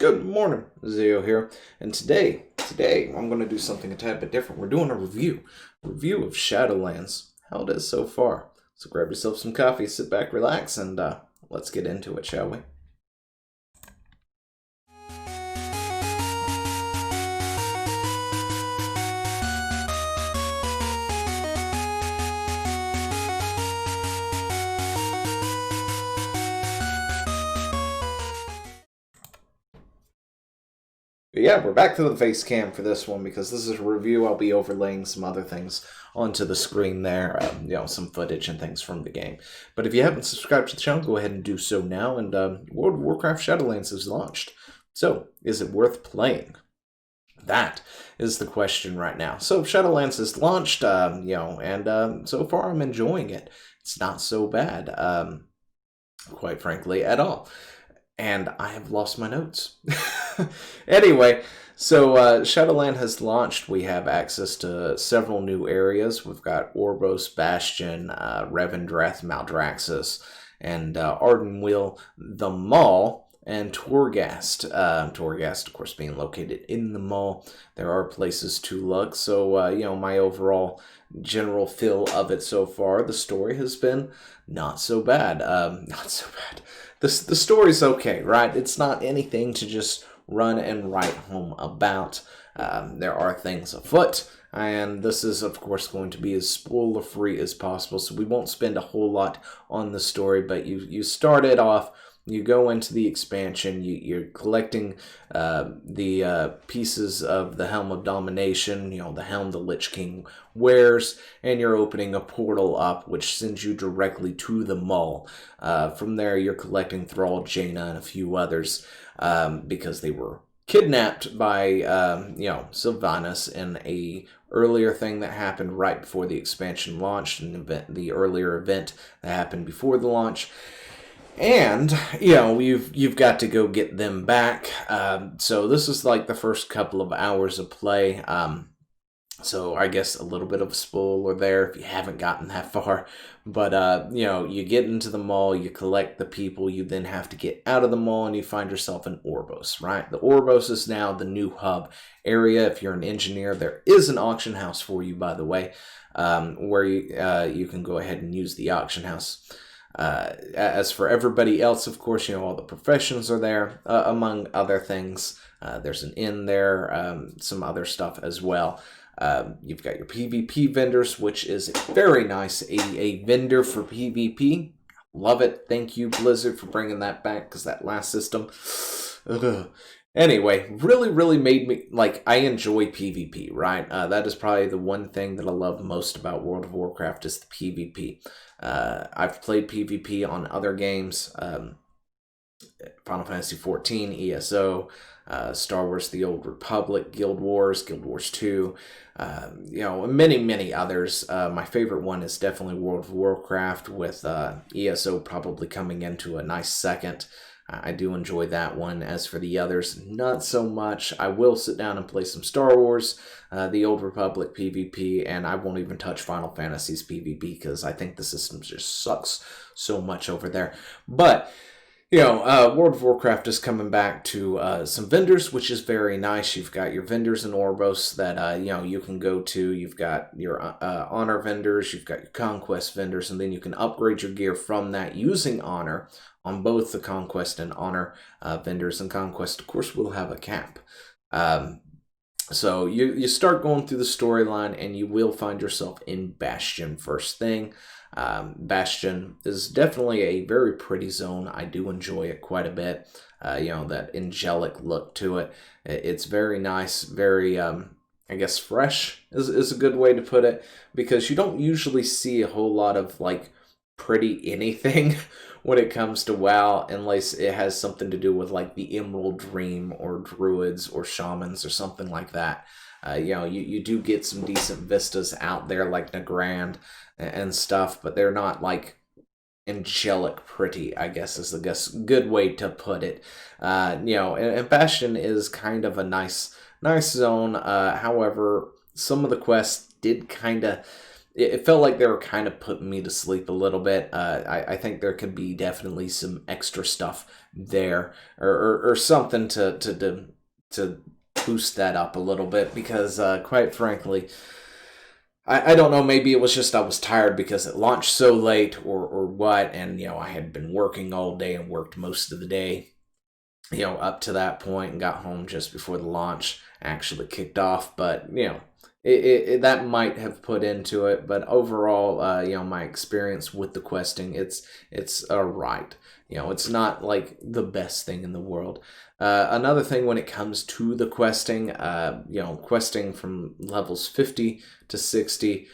Good morning, Zio here, and today I'm going to do something a tad bit different. We're doing a review of Shadowlands, how it is so far. So grab yourself some coffee, sit back, relax, and let's get into it, shall we? But yeah, we're back to the face cam for this one because this is a review. I'll be overlaying some other things onto the screen there, some footage and things from the game. But if you haven't subscribed to the channel, go ahead and do so now. And World of Warcraft Shadowlands is launched. So, is it worth playing? That is the question right now. So Shadowlands is launched, so far I'm enjoying it. It's not so bad, quite frankly, at all. And I have lost my notes. Anyway, so Shadowland has launched. We have access to several new areas. We've got Orbost, Bastion, Revendreth, Maldraxxus, and Ardenwild, the Mall, and Torghast. Torghast, of course, being located in the mall. There are places to look. So, my overall general feel of it so far, the story has been not so bad. Not so bad. The story's okay, right? It's not anything to just run and write home about. There are things afoot, and this is, of course, going to be as spoiler-free as possible, so we won't spend a whole lot on the story, but you start it off. You go into the expansion, you're collecting the pieces of the Helm of Domination, the helm the Lich King wears, and you're opening a portal up which sends you directly to the mall. From there, you're collecting Thrall, Jaina, and a few others because they were kidnapped by, Sylvanas in a earlier thing that happened right before the expansion launched, the earlier event that happened before the launch. And, you've got to go get them back. So this is like the first couple of hours of play. So I guess a little bit of a spoiler there if you haven't gotten that far. But, you get into the mall, you collect the people, you then have to get out of the mall, and you find yourself in Orbost, right? The Orbost is now the new hub area. If you're an engineer, there is an auction house for you, by the way, where you can go ahead and use the auction house. As for everybody else, of course, all the professions are there, among other things. There's an inn there, some other stuff as well. You've got your PvP vendors, which is very nice. A vendor for PvP. Love it. Thank you, Blizzard, for bringing that back, because that last system... Ugh. Anyway, really made me, I enjoy PvP, right? That is probably the one thing that I love most about World of Warcraft is the PvP. I've played PvP on other games, Final Fantasy XIV, ESO, Star Wars The Old Republic, Guild Wars 2, and many others. My favorite one is definitely World of Warcraft, with ESO probably coming into a nice second. I do enjoy that one. As for the others, not so much. I will sit down and play some Star Wars, The Old Republic PvP, and I won't even touch Final Fantasy's PvP because I think the system just sucks so much over there. But, World of Warcraft is coming back to some vendors, which is very nice. You've got your vendors in Orbost that, you can go to. You've got your honor vendors, you've got your conquest vendors, and then you can upgrade your gear from that using honor on both the Conquest and Honor vendors. And Conquest, of course, will have a cap. So you start going through the storyline, and you will find yourself in Bastion first thing. Bastion is definitely a very pretty zone. I do enjoy it quite a bit. That angelic look to it. It's very nice, very... I guess fresh is a good way to put it, because you don't usually see a whole lot of, pretty anything when it comes to WoW, unless it has something to do with, the Emerald Dream, or Druids, or Shamans, or something like that. You do get some decent vistas out there, like Nagrand and stuff, but they're not, angelic pretty, I guess is the good way to put it. And Bastion is kind of a nice zone. However, some of the quests did kind of it felt like they were kind of putting me to sleep a little bit. I think there could be definitely some extra stuff there, or something to boost that up a little bit, because quite frankly, I don't know, maybe it was just I was tired because it launched so late, or what, and I had been working all day and worked most of the day, up to that point, and got home just before the launch actually kicked off. But that might have put into it. But overall, my experience with the questing, it's alright. It's not like the best thing in the world. Another thing when it comes to the questing, questing from levels 50 to 60,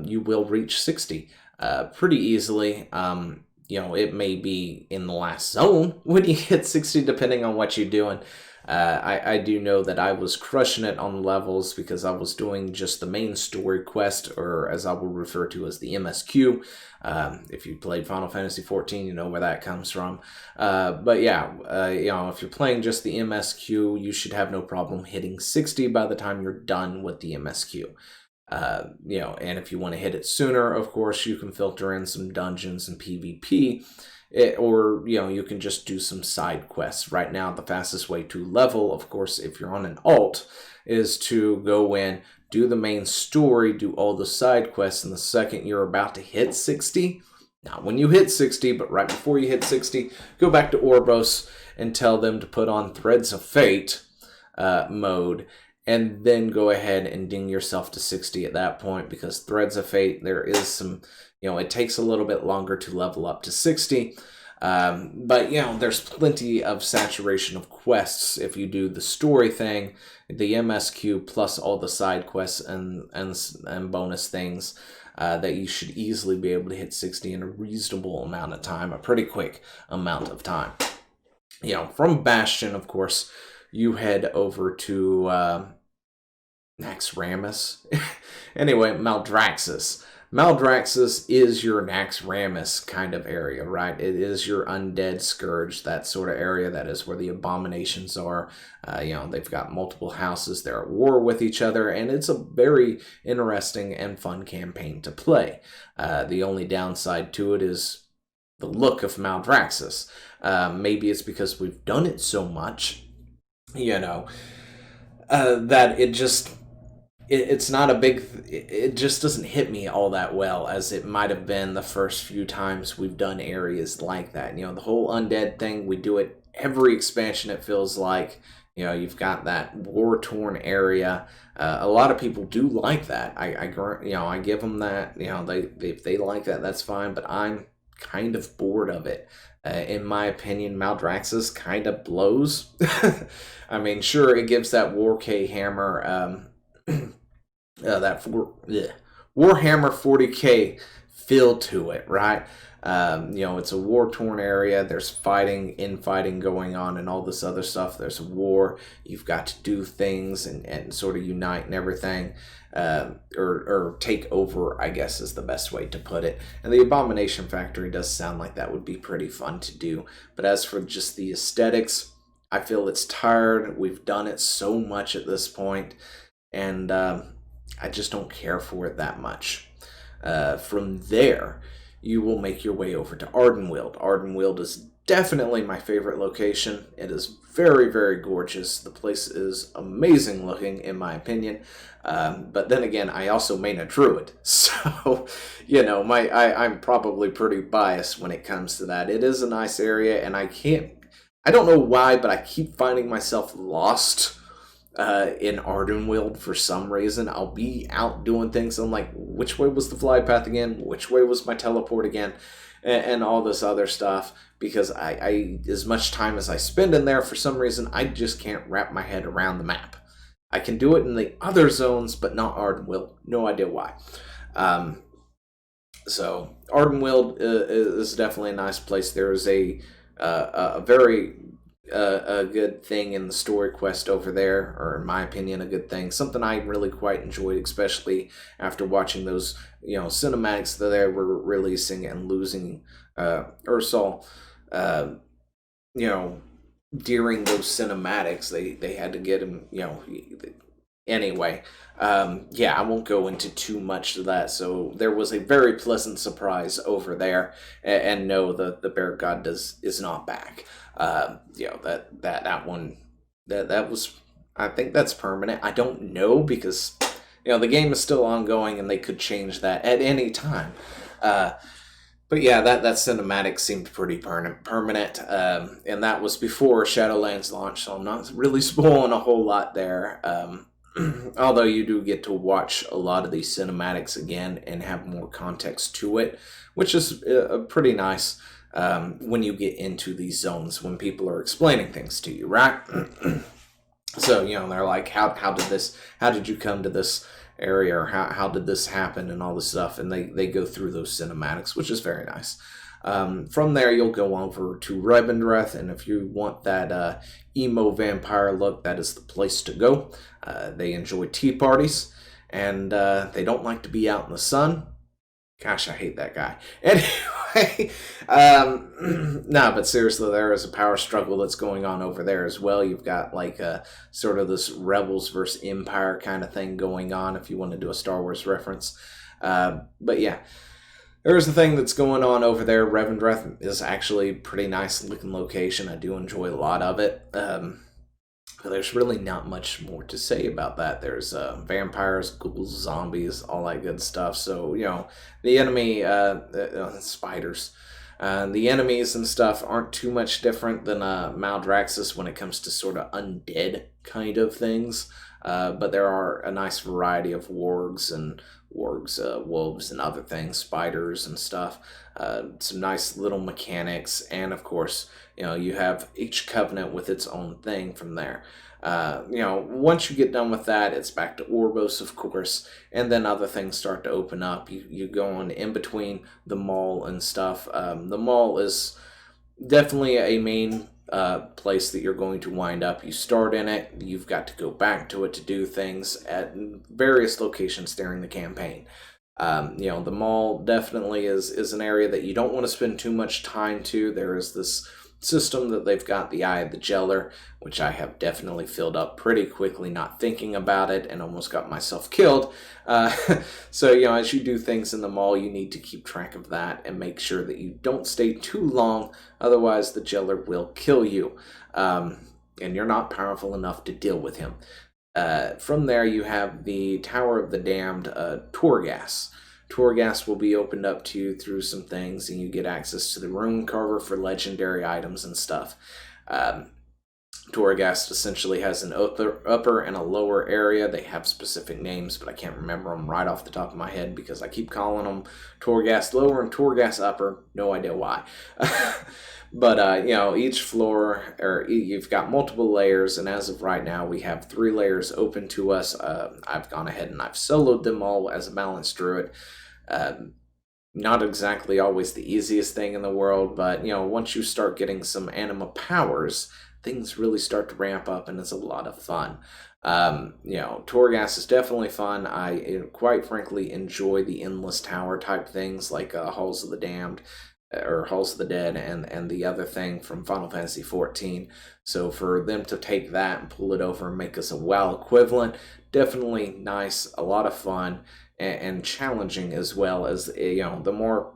you will reach 60 pretty easily. It may be in the last zone when you hit 60, depending on what you're doing. I do know that I was crushing it on levels because I was doing just the main story quest, or as I will refer to as the MSQ. If you played Final Fantasy XIV, you know where that comes from. But yeah, if you're playing just the MSQ, you should have no problem hitting 60 by the time you're done with the MSQ. And if you want to hit it sooner, of course, you can filter in some dungeons and PvP. Or you can just do some side quests. Right now, the fastest way to level, of course, if you're on an alt, is to go in, do the main story, do all the side quests, and the second you're about to hit 60, not when you hit 60, but right before you hit 60, go back to Orbo's and tell them to put on Threads of Fate mode, and then go ahead and ding yourself to 60 at that point, because Threads of Fate, there is some, it takes a little bit longer to level up to 60. But, there's plenty of saturation of quests if you do the story thing, the MSQ, plus all the side quests and bonus things, that you should easily be able to hit 60 in a reasonable amount of time, a pretty quick amount of time. From Bastion, of course, you head over to Naxxramas. Anyway, Maldraxxus. Maldraxxus is your Naxxramas kind of area, right? It is your undead scourge, that sort of area. That is where the abominations are. They've got multiple houses. They're at war with each other, and it's a very interesting and fun campaign to play. The only downside to it is the look of Maldraxxus. Maybe it's because we've done it so much, that it just... It's not a big... It just doesn't hit me all that well as it might have been the first few times we've done areas like that. The whole undead thing, we do it every expansion, it feels like. You've got that war-torn area. A lot of people do like that. I give them that. If they like that, that's fine. But I'm kind of bored of it. In my opinion, Maldraxxus kind of blows. I mean, sure, it gives that Warhammer... Warhammer 40k feel to it, right? It's a war-torn area. There's infighting going on and all this other stuff. There's a war. You've got to do things and sort of unite and everything. Or take over, I guess, is the best way to put it. And the Abomination Factory does sound like that would be pretty fun to do. But as for just the aesthetics, I feel it's tired. We've done it so much at this point. And I just don't care for it that much. From there, you will make your way over to Ardenwild. Ardenwild is definitely my favorite location. It is very, very gorgeous. The place is amazing looking, in my opinion. But then again, I also main a druid. So, I'm probably pretty biased when it comes to that. It is a nice area, and I don't know why, but I keep finding myself lost in Ardenwild for some reason. I'll be out doing things, and I'm like, which way was the fly path again? Which way was my teleport again? And all this other stuff, because I as much time as I spend in there, for some reason, I just can't wrap my head around the map. I can do it in the other zones, but not Ardenwild. No idea why. So Ardenwild is definitely a nice place. There is a very a good thing in the story quest over there, or in my opinion, a good thing. Something I really quite enjoyed, especially after watching those, cinematics that they were releasing and losing Ursol. During those cinematics, they had to get him, anyway, yeah, I won't go into too much of that. So there was a very pleasant surprise over there, and no, the bear god is not back. You know, that one, that was, I think that's permanent. I don't know, because you know the game is still ongoing and they could change that at any time. But yeah, that cinematic seemed pretty permanent, and that was before Shadowlands launched, so I'm not really spoiling a whole lot there. Although you do get to watch a lot of these cinematics again and have more context to it, which is pretty nice when you get into these zones, when people are explaining things to you, right? So, you know, they're like, how did you come to this area, or how did this happen, and all this stuff, and they go through those cinematics, which is very nice. From there, you'll go over to Revendreth, and if you want that emo vampire look, that is the place to go. They enjoy tea parties, and they don't like to be out in the sun. Gosh, I hate that guy. Anyway, no, but seriously, there is a power struggle that's going on over there as well. You've got like sort of this rebels versus empire kind of thing going on, if you want to do a Star Wars reference. But yeah, there's the thing that's going on over there. Revendreth is actually a pretty nice looking location. I do enjoy a lot of it. But there's really not much more to say about that. There's vampires, ghouls, zombies, all that good stuff. So, you know, the enemy, spiders, the enemies and stuff aren't too much different than Maldraxxus when it comes to sort of undead kind of things. But there are a nice variety of wolves, wolves and other things, spiders and stuff. Some nice little mechanics, and of course, you know, you have each covenant with its own thing from there. You know, once you get done with that, it's back to Oribos, of course, and then other things start to open up. You go on in between the mall and stuff. The mall is definitely a main place that you're going to wind up. You start in it, you've got to go back to it to do things at various locations during the campaign. You know, the mall definitely is an area that you don't want to spend too much time to. There is this system that they've got, the Eye of the Jailer, which I have definitely filled up pretty quickly, not thinking about it, and almost got myself killed. So, you know, as you do things in the mall, you need to keep track of that and make sure that you don't stay too long, otherwise the Jailer will kill you, and you're not powerful enough to deal with him. From there, you have the Tower of the Damned, Torghast. Torghast will be opened up to you through some things, and you get access to the Rune Carver for legendary items and stuff. Torghast essentially has an upper and a lower area. They have specific names, but I can't remember them right off the top of my head because I keep calling them Torghast lower and Torghast upper. No idea why. But, you know, each floor, or you've got multiple layers, and as of right now, we have 3 layers open to us. I've gone ahead and I've soloed them all as a balanced druid. Not exactly always the easiest thing in the world, but, you know, once you start getting some anima powers, things really start to ramp up, and it's a lot of fun. You know, Torghast is definitely fun. I, quite frankly, enjoy the Endless Tower type things, like Halls of the Damned, or Halls of the Dead, and the other thing from Final Fantasy XIV. So for them to take that and pull it over and make us a WoW equivalent, definitely nice, a lot of fun, and challenging as well. As, you know, the more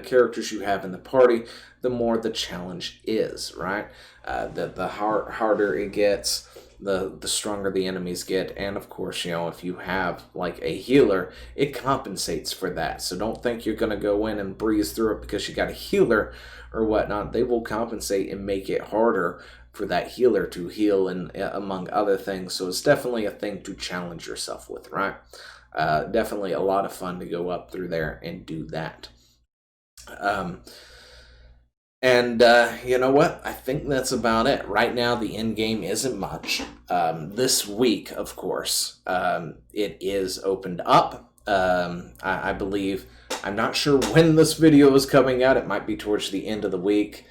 characters you have in the party, the more the challenge is, right? The harder it gets, the stronger the enemies get, and of course, you know, if you have like a healer, it compensates for that. So don't think you're going to go in and breeze through it because you got a healer or whatnot. They will compensate and make it harder for that healer to heal, and among other things. So it's definitely a thing to challenge yourself with, right? Definitely a lot of fun to go up through there and do that. And you know what? I think that's about it. Right now, the end game isn't much. This week, of course, it is opened up. I believe, I'm not sure when this video is coming out. It might be towards the end of the week.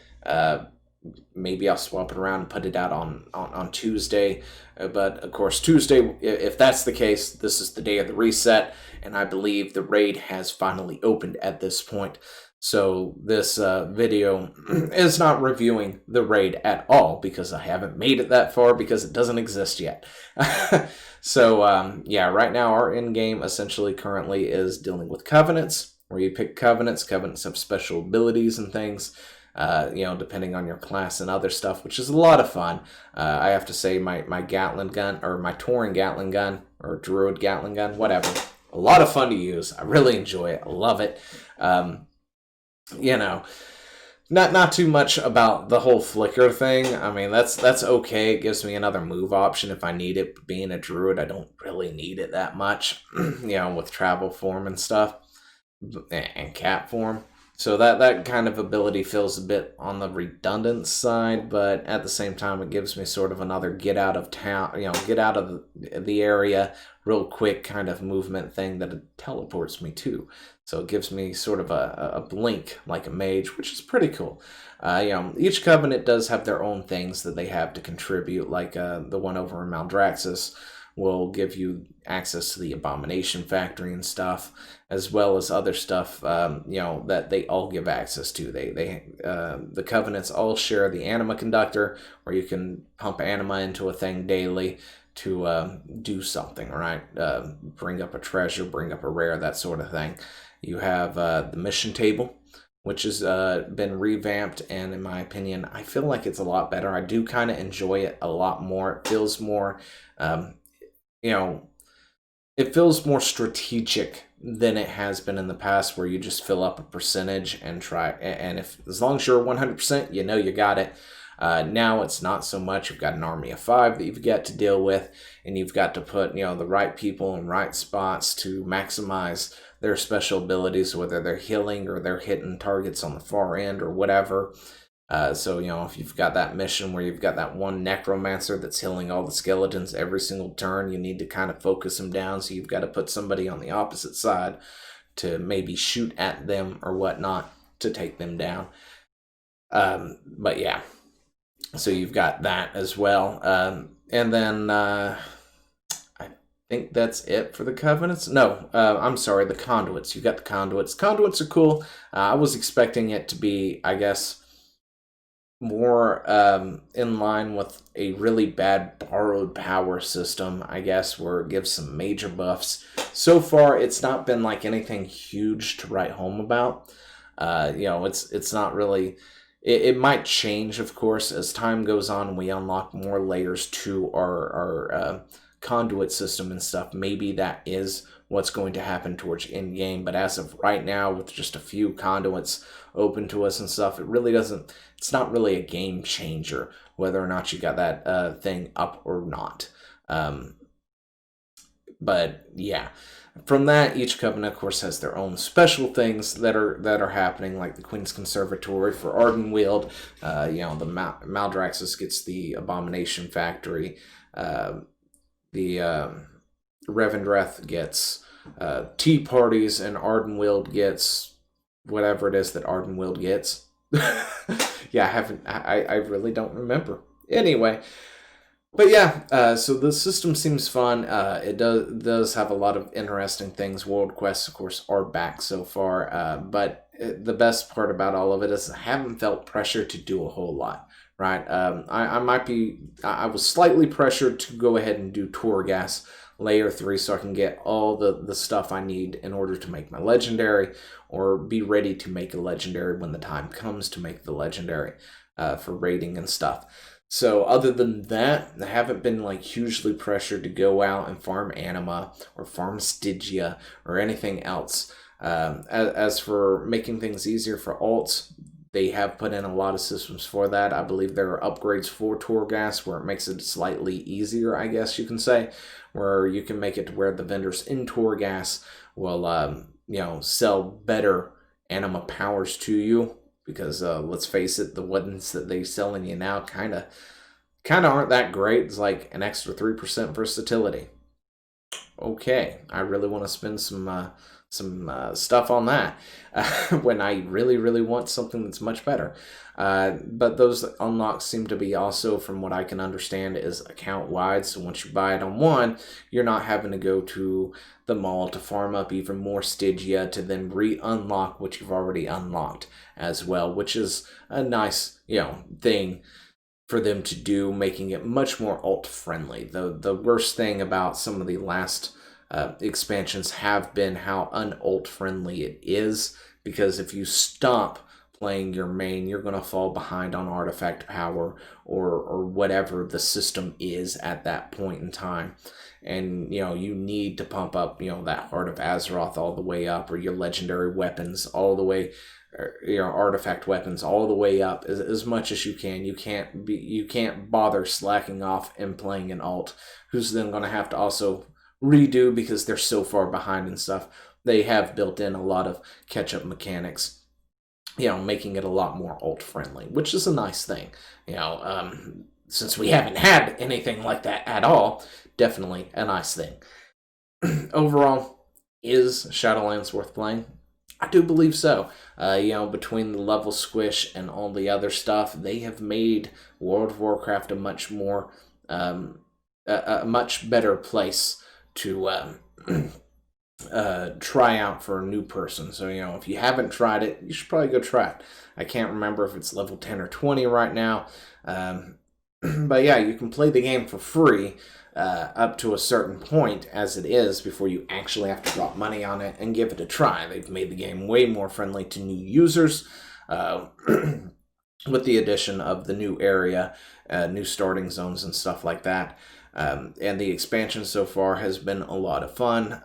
Maybe I'll swap it around and put it out on Tuesday. But, of course, Tuesday, if that's the case, this is the day of the reset. And I believe the raid has finally opened at this point. So this video is not reviewing the raid at all, because I haven't made it that far, because it doesn't exist yet. So yeah, right now our end game essentially currently is dealing with covenants, where you pick covenants. Covenants have special abilities and things, you know, depending on your class and other stuff, which is a lot of fun. I have to say my Gatling gun, or my Tauren Gatling gun, or Druid Gatling gun, whatever, a lot of fun to use. I really enjoy it. I love it. You know, not too much about the whole flicker thing. I mean, that's okay. It gives me another move option if I need it. But being a druid, I don't really need it that much, you know, with travel form and stuff, and cat form. So that kind of ability feels a bit on the redundant side, but at the same time, it gives me sort of another get out of town, you know, get out of the area real quick kind of movement thing that it teleports me to. So it gives me sort of a blink like a mage, which is pretty cool. You know, each covenant does have their own things that they have to contribute, like the one over in Maldraxxus will give you access to the Abomination Factory and stuff, as well as other stuff, you know, that they all give access to. The covenants all share the anima conductor, where you can pump anima into a thing daily to do something, right? Bring up a treasure, bring up a rare, that sort of thing. You have the mission table, which has been revamped, and in my opinion, I feel like it's a lot better. I do kind of enjoy it a lot more. It feels more, you know, it feels more strategic than it has been in the past, where you just fill up a percentage and try, and if, as long as you're 100%, you know you got it. Now it's not so much. You've got an army of 5 that you've got to deal with, and you've got to put, you know, the right people in right spots to maximize their special abilities, whether they're healing or they're hitting targets on the far end or whatever. So, you know, if you've got that mission where you've got that one necromancer that's healing all the skeletons every single turn, you need to kind of focus them down. So you've got to put somebody on the opposite side to maybe shoot at them or whatnot to take them down. But yeah, so you've got that as well. And then I think that's it for the covenants. No, I'm sorry, the conduits. You got the conduits. Conduits are cool. I was expecting it to be, I guess, more in line with a really bad borrowed power system, I guess, where it gives some major buffs. So far, it's not been like anything huge to write home about. You know, it's not really. It might change, of course, as time goes on and we unlock more layers to our conduit system and stuff. Maybe that is what's going to happen towards end game, but as of right now, with just a few conduits open to us and stuff, it really doesn't, it's not really a game changer whether or not you got that thing up or not. But yeah, from that, each covenant, of course, has their own special things that are happening, like the Queen's Conservatory for Ardenwild. You know, the Maldraxxus gets the Abomination Factory. The Revendreth gets tea parties, and Ardenwild gets whatever it is that Ardenwild gets. Yeah, I really don't remember. Anyway. But yeah, so the system seems fun. It does have a lot of interesting things. World quests, of course, are back so far. But the best part about all of it is I haven't felt pressure to do a whole lot, right? I was slightly pressured to go ahead and do Torghast Layer 3 so I can get all the stuff I need in order to make my legendary, or be ready to make a legendary when the time comes to make the legendary for raiding and stuff. So other than that, I haven't been like hugely pressured to go out and farm anima or farm Stygia or anything else. As for making things easier for alts, they have put in a lot of systems for that. I believe there are upgrades for Torghast where it makes it slightly easier, I guess you can say, where you can make it to where the vendors in Torghast will, you know, sell better anima powers to you. Because let's face it, the ones that they selling you now kind of aren't that great. It's like an extra 3% versatility. Okay, I really want to spend some stuff on that when I really want something that's much better. But those unlocks seem to be also, from what I can understand, is account wide. So once you buy it on one, you're not having to go to the mall to farm up even more Stygia to then re-unlock what you've already unlocked as well, which is a nice, thing for them to do, making it much more alt friendly. The worst thing about some of the last expansions have been how un-alt friendly it is, because if you stop playing your main, you're going to fall behind on artifact power or whatever the system is at that point in time. And you need to pump up that Heart of Azeroth all the way up, or your legendary weapons all the way, or artifact weapons all the way up as much as you can. You can't bother slacking off and playing an alt, who's then going to have to also redo because they're so far behind and stuff. They have built in a lot of catch-up mechanics, making it a lot more alt-friendly, which is a nice thing. Since we haven't had anything like that at all, definitely a nice thing. Overall, is Shadowlands worth playing? I do believe so. Between the level squish and all the other stuff, they have made World of Warcraft a much more, a much better place to try out for a new person. So, if you haven't tried it, you should probably go try it. I can't remember if it's level 10 or 20 right now. But yeah, you can play the game for free up to a certain point as it is before you actually have to drop money on it and give it a try. They've made the game way more friendly to new users with the addition of the new area, new starting zones and stuff like that. And the expansion so far has been a lot of fun.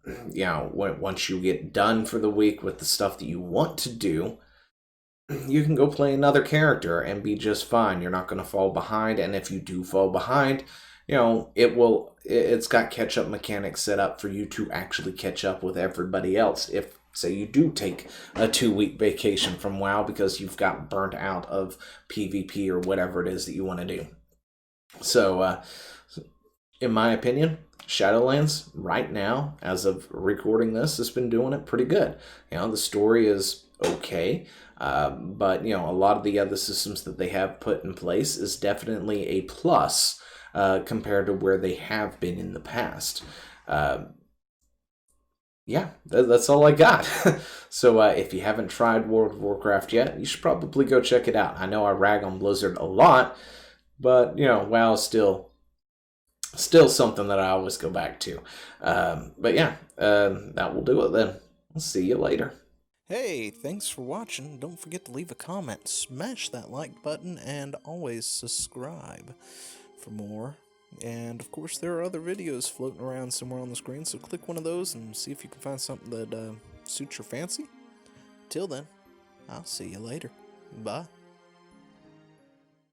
Once you get done for the week with the stuff that you want to do, you can go play another character and be just fine. You're not going to fall behind, and if you do fall behind, it's got catch-up mechanics set up for you to actually catch up with everybody else. If, say, you do take a 2-week vacation from WoW because you've got burnt out of PvP or whatever it is that you want to do. So, in my opinion, Shadowlands, right now, as of recording this, has been doing it pretty good. The story is okay, but, a lot of the other systems that they have put in place is definitely a plus compared to where they have been in the past. Yeah, that's all I got. So if you haven't tried World of Warcraft yet, you should probably go check it out. I know I rag on Blizzard a lot, but, WoW is still something that I always go back to. But yeah, that will do it then. I'll see you later. Hey, thanks for watching. Don't forget to leave a comment, smash that like button, and always subscribe for more. And of course, there are other videos floating around somewhere on the screen, so click one of those and see if you can find something that suits your fancy. Till then, I'll see you later. Bye.